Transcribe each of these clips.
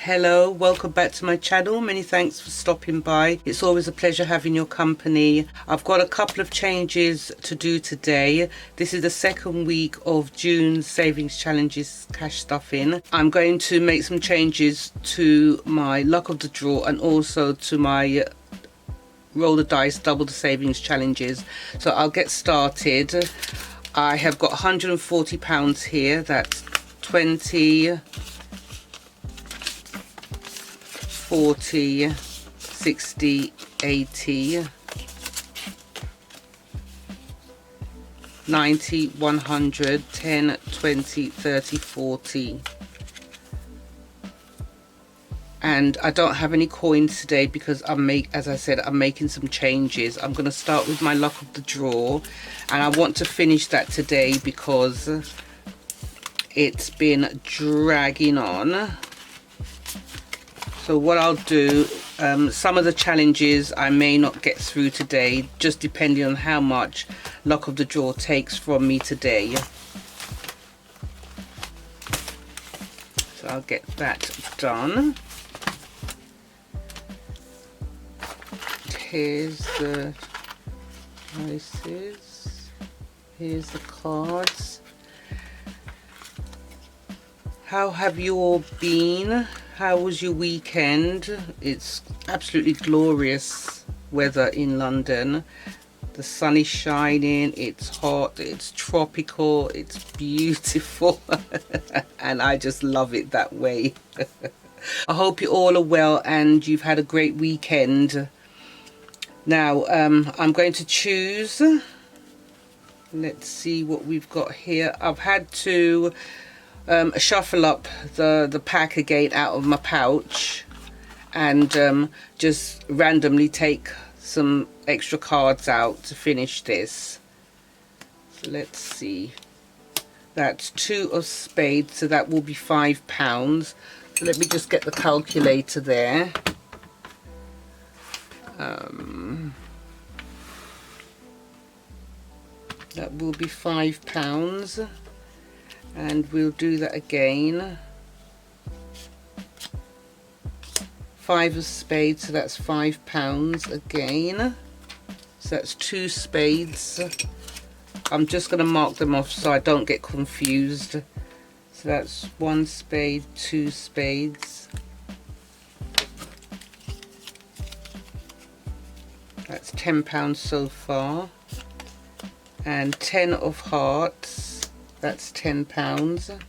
Hello, welcome back to my channel. Many thanks for stopping by. It's always a pleasure having your company. I've got a couple of changes to do today. This is the second week of June's Savings Challenges cash stuffing. I'm going to make some changes to my luck of the draw and also to my roll the dice double the savings challenges. So I'll get started. I have got £140 here. That's 20, 40, 60, 80, 90, 100, 10, 20, 30, 40. And I don't have any coins today because as I said, I'm making some changes. I'm going to start with my luck of the draw, and I want to finish that today because it's been dragging on. So what I'll do, some of the challenges I may not get through today, just depending on how much luck of the draw takes from me today. So I'll get that done. Here's the prices. Here's the cards. How have you all been? How was your weekend? It's absolutely glorious weather in London. The sun is shining, it's hot, it's tropical, it's beautiful. And I just love it that way. I hope you all are well and you've had a great weekend. Now I'm going to choose. Let's see what we've got here. I've had to shuffle up the pack again out of my pouch and just randomly take some extra cards out to finish this. So let's see. That's 2 of spades, so that will be £5. So let me just get the calculator there. That will be £5. And we'll do that again. 5 of spades, so that's £5 again. So that's 2 spades. I'm just going to mark them off so I don't get confused. So that's 1 spade, 2 spades. That's £10 so far. And 10 of hearts. That's £10.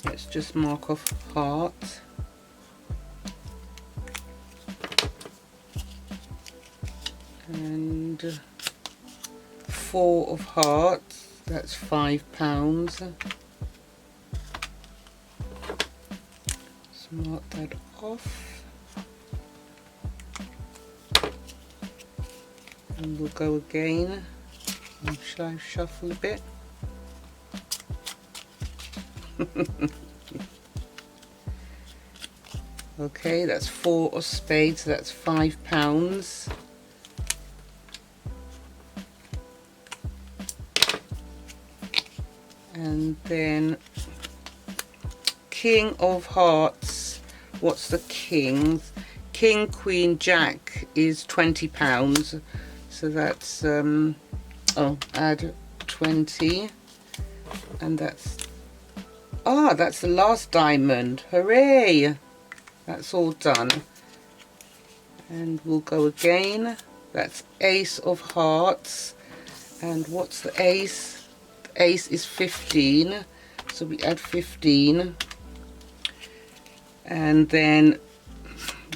Let's just mark off heart. And 4 of hearts. That's £5. Let's mark that off. And we'll go again. Shall I shuffle a bit? Okay, that's 4 of spades, so that's £5. And then King of hearts. What's the kings? King, queen, jack is £20. So that's add 20, and that's the last diamond. Hooray! That's all done. And we'll go again. That's ace of hearts. And what's the ace? The ace is 15, so we add 15. And then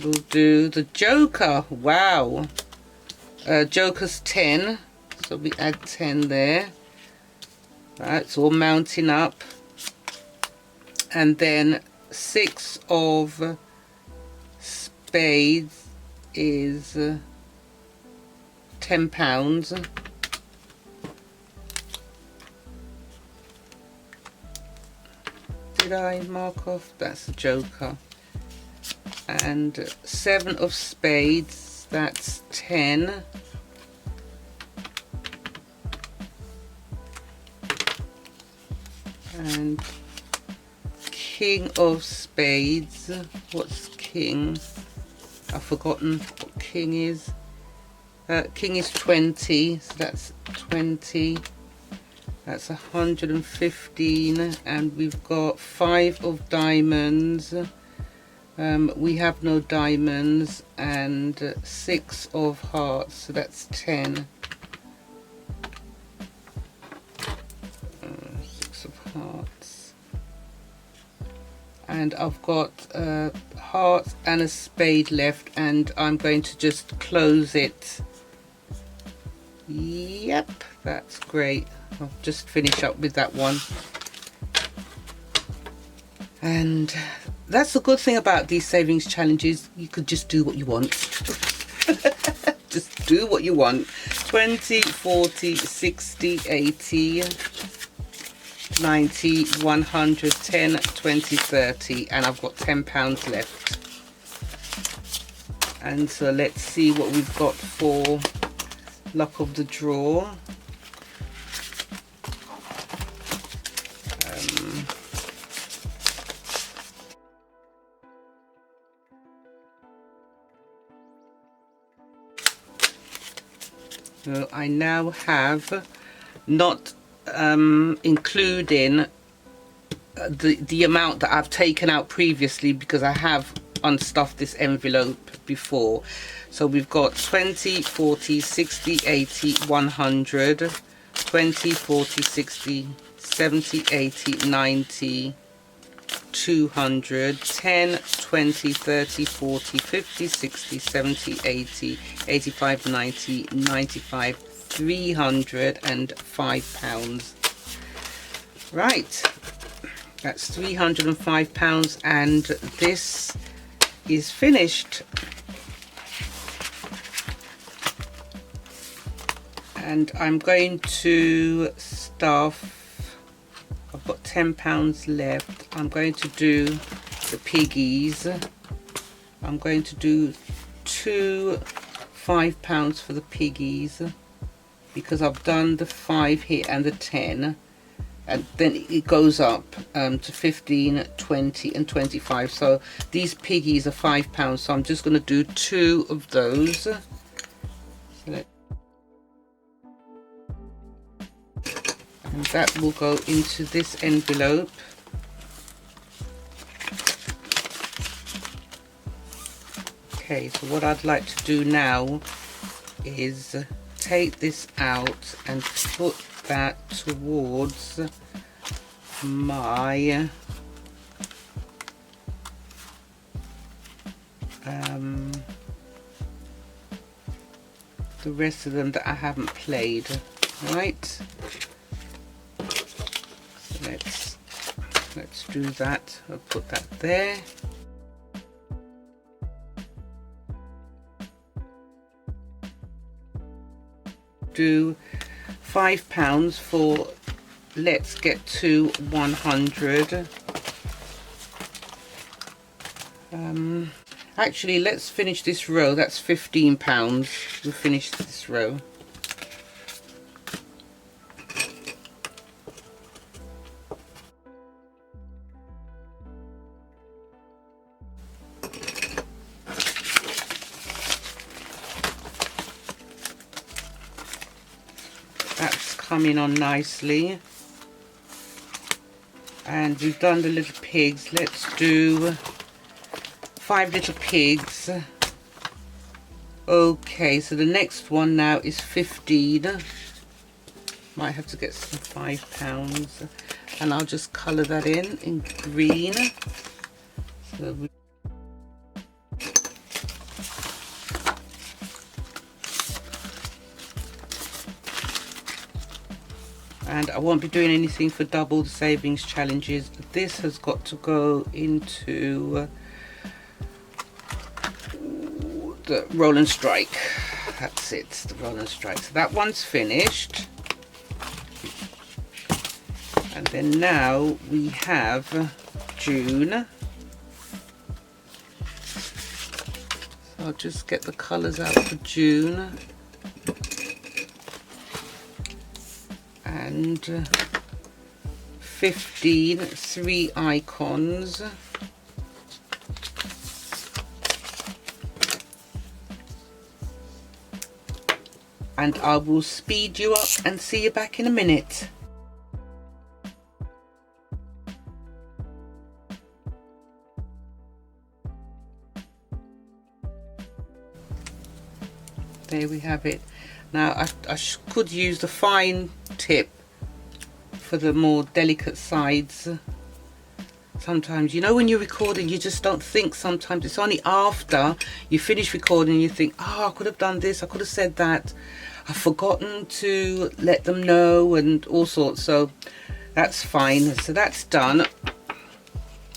we'll do the joker. Wow. Joker's 10, so we add 10 there. Right, it's all mounting up. And then 6 of spades is £10. Did I mark off? That's the joker. And 7 of spades, that's 10. And king of spades. What's king? I've forgotten what king is. King is 20, so that's 20. That's 115, and we've got 5 of diamonds. We have no diamonds, and 6 of hearts, so that's 10. 6 of hearts. And I've got hearts and a spade left, and I'm going to just close it. Yep, that's great. I'll just finish up with that one. And that's the good thing about these savings challenges. You could just do what you want. Just do what you want. 20, 40, 60, 80, 90, 100, 10, 20, 30. And I've got £10 left. And so let's see what we've got for luck of the draw. So I now have, not including the amount that I've taken out previously, because I have unstuffed this envelope before. So we've got 20, 40, 60, 80, 100, 20, 40, 60, 70, 80, 90, 200, 10, 20, 30, 40, 50, 60, 70, 80, 85, 90, 95, 305 pounds. Right, that's 305 pounds, and this is finished. And I'm going to stuff. I've got £10 left. I'm going to do the piggies. I'm going to do 2 £5 for the piggies, because I've done the 5 here and the 10, and then it goes up to 15, 20 and 25. So these piggies are £5, so I'm just going to do 2 of those. So and that will go into this envelope. Okay, so what I'd like to do now is take this out and put that towards my the rest of them that I haven't played. Right, let's do that. I'll put that there. Do £5 for let's get to 100. Actually, let's finish this row. That's £15. We'll finish this row. That's coming on nicely. And we've done the little pigs. Let's do 5 little pigs. Okay, so the next one now is 15. Might have to get some £5, and I'll just colour that in green. So and I won't be doing anything for double the savings challenges. This has got to go into the roll and strike. That's it, the roll and strike. So that one's finished. And then now we have June. So I'll just get the colours out for June. And 15 3 icons. And I will speed you up and see you back in a minute. There we have it. Now I could use the fine tip for the more delicate sides. Sometimes, you know, when you're recording, you just don't think. Sometimes it's only after you finish recording you think, oh, I could have done this, I could have said that, I've forgotten to let them know, and all sorts. So that's fine. So that's done.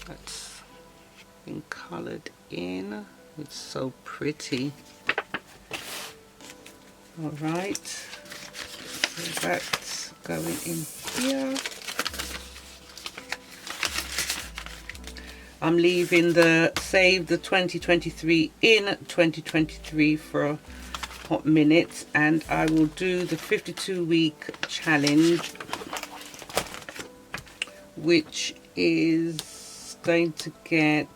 That's been coloured in. It's so pretty. All right, so that's going in here. I'm leaving the save the 2023 in 2023 for a hot minute, and I will do the 52-week challenge, which is going to get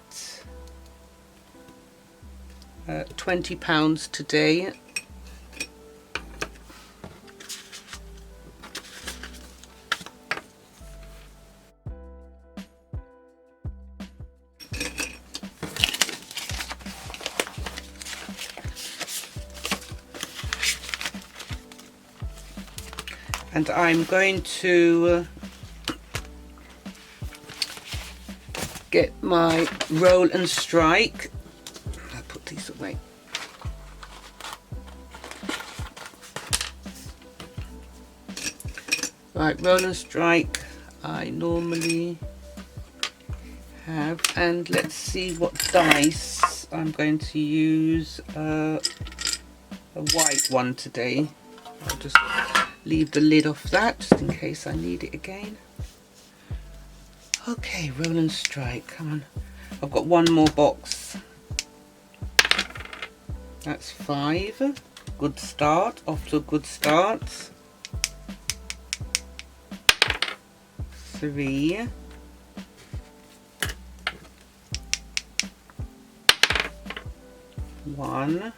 £20 today. And I'm going to get my roll and strike. I'll put these away. Right, roll and strike I normally have, and let's see what dice. I'm going to use a white one today. I'll just leave the lid off that just in case I need it again. Okay, roll and strike, come on. I've got one more box. That's 5. Good start, off to a good start. 3. 1.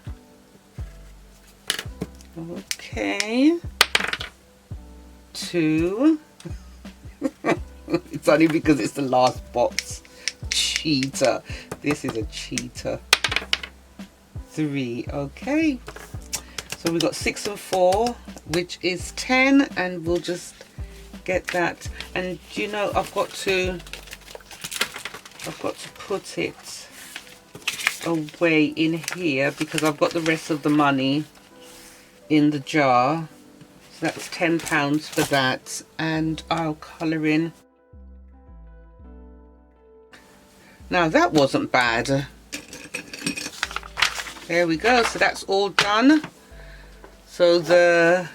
Okay. 2. It's only because it's the last box. Cheater. This is a cheater. 3. Okay. So we've got 6 and 4, which is 10, and we'll just get that. And you know, I've got to put it away in here because I've got the rest of the money in the jar. So that's £10 for that, and I'll colour in. Now that wasn't bad. There we go. So that's all done. So the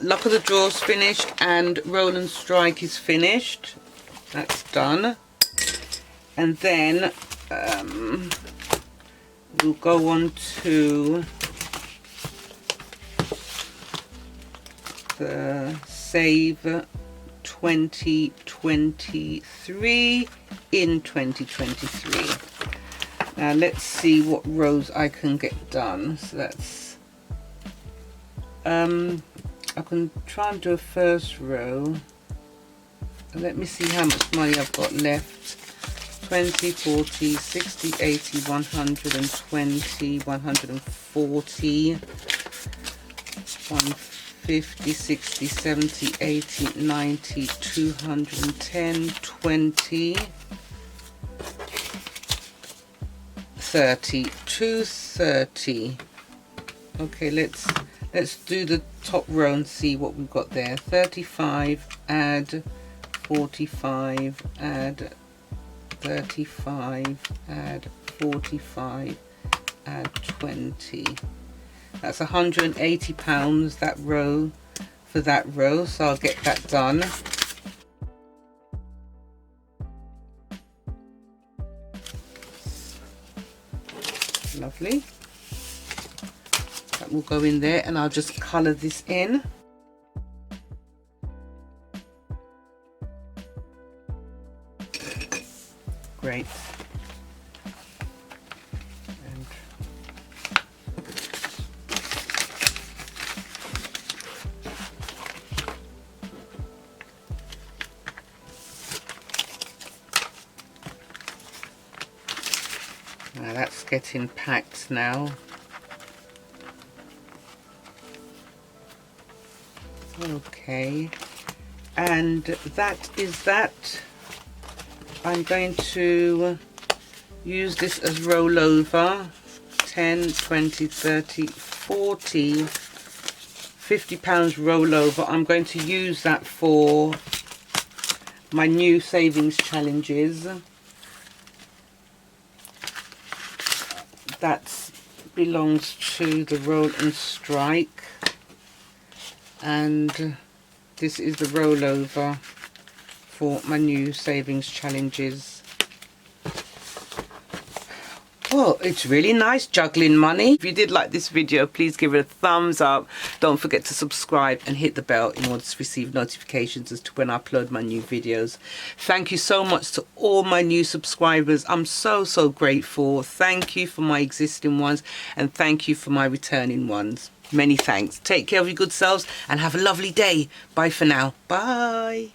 luck of the draw's finished, and roll and strike is finished. That's done. And then we'll go on to the save 2023 in 2023. Now let's see what rows I can get done. So that's I can try and do a first row. Let me see how much money I've got left. 20, 40, 60, 80, 120, 140, 150, 60, 70, 80, 90, 210, 20, 30, 230. Okay, let's do the top row and see what we've got there. 35, add 45, add 35, add 45, add 20. That's £180 that row, for that row, so I'll get that done. Lovely. That will go in there, and I'll just colour this in. great. And now that's getting packed now. Okay, and that is that. I'm going to use this as rollover. 10, 20, 30, 40, 50 pounds rollover. I'm going to use that for my new savings challenges. That belongs to the Roll and Strike. And this is the rollover for my new savings challenges. Well, it's really nice juggling money. If you did like this video, please give it a thumbs up. Don't forget to subscribe and hit the bell in order to receive notifications as to when I upload my new videos. Thank you so much to all my new subscribers. I'm so grateful. Thank you for my existing ones, and thank you for my returning ones. Many thanks. Take care of your good selves and have a lovely day. Bye for now. Bye.